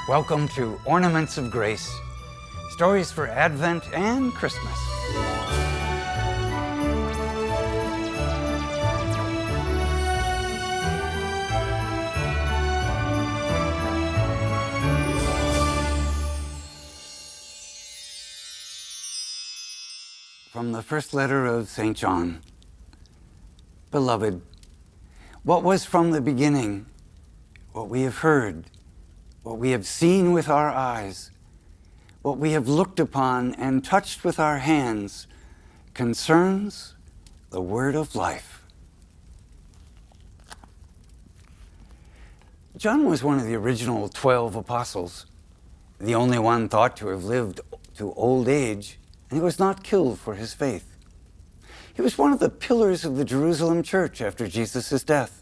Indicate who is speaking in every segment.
Speaker 1: Welcome to Ornaments of Grace, stories for Advent and Christmas. From the first letter of St. John. Beloved, what was from the beginning, what we have heard, what we have seen with our eyes, what we have looked upon and touched with our hands, concerns the word of life. John was one of the original 12 apostles, the only one thought to have lived to old age, and he was not killed for his faith. He was one of the pillars of the Jerusalem church after Jesus' death.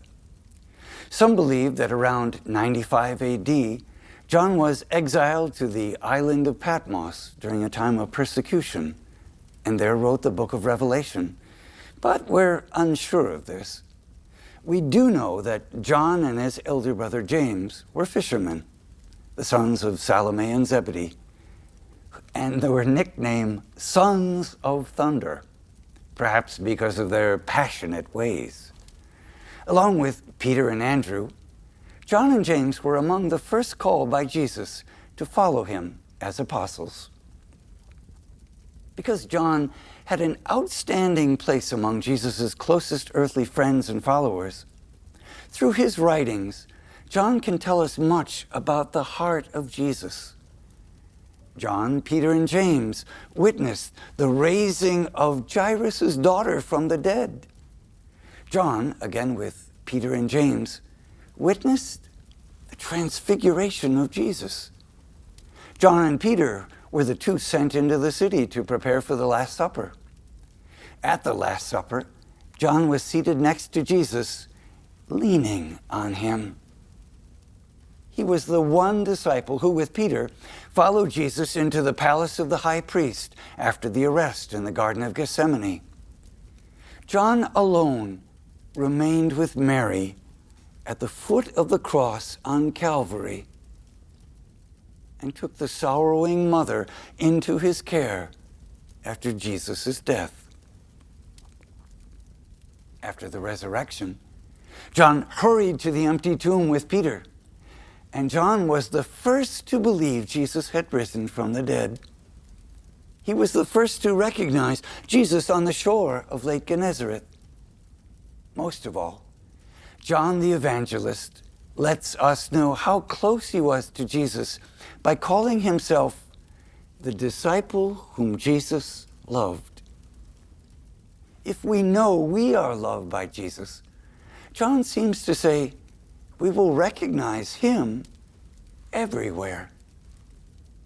Speaker 1: Some believe that around 95 AD, John was exiled to the island of Patmos during a time of persecution, and there wrote the book of Revelation. But we're unsure of this. We do know that John and his elder brother James were fishermen, the sons of Salome and Zebedee, and they were nicknamed Sons of Thunder, perhaps because of their passionate ways. Along with Peter and Andrew, John and James were among the first called by Jesus to follow him as apostles. Because John had an outstanding place among Jesus' closest earthly friends and followers, through his writings, John can tell us much about the heart of Jesus. John, Peter, and James witnessed the raising of Jairus' daughter from the dead. John, again with Peter and James, witnessed the transfiguration of Jesus. John and Peter were the two sent into the city to prepare for the Last Supper. At the Last Supper, John was seated next to Jesus, leaning on him. He was the one disciple who, with Peter, followed Jesus into the palace of the high priest after the arrest in the Garden of Gethsemane. John alone remained with Mary at the foot of the cross on Calvary and took the sorrowing mother into his care after Jesus' death. After the resurrection, John hurried to the empty tomb with Peter, and John was the first to believe Jesus had risen from the dead. He was the first to recognize Jesus on the shore of Lake Gennesaret. Most of all, John the Evangelist lets us know how close he was to Jesus by calling himself the disciple whom Jesus loved. If we know we are loved by Jesus, John seems to say we will recognize him everywhere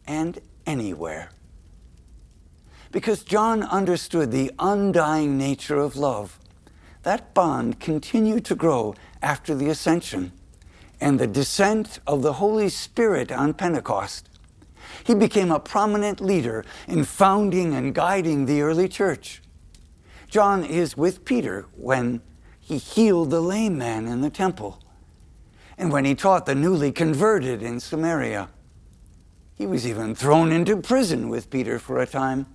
Speaker 1: and anywhere. Because John understood the undying nature of love, that bond continued to grow after the ascension and the descent of the Holy Spirit on Pentecost. He became a prominent leader in founding and guiding the early church. John is with Peter when he healed the lame man in the temple, and when he taught the newly converted in Samaria. He was even thrown into prison with Peter for a time.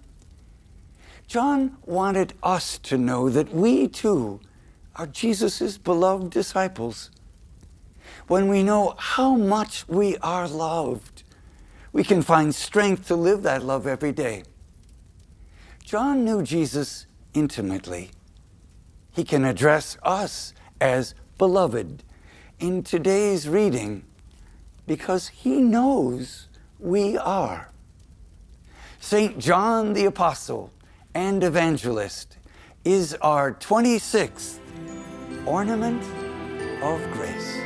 Speaker 1: John wanted us to know that we too are Jesus' beloved disciples. When we know how much we are loved, we can find strength to live that love every day. John knew Jesus intimately. He can address us as beloved in today's reading because he knows we are. St. John the Apostle and Evangelist is our 26th Ornament of Grace.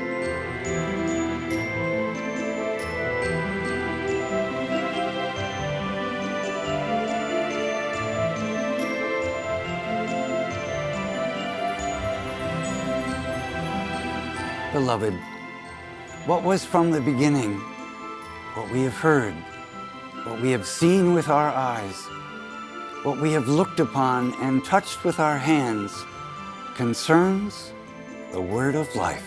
Speaker 1: Beloved, what was from the beginning, what we have heard, what we have seen with our eyes, what we have looked upon and touched with our hands, concerns the word of life.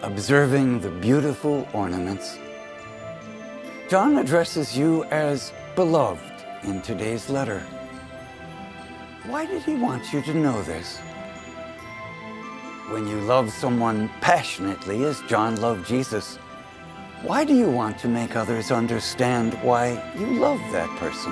Speaker 1: Observing the beautiful ornaments, John addresses you as beloved in today's letter. Why did he want you to know this? When you love someone passionately as John loved Jesus, why do you want to make others understand why you love that person?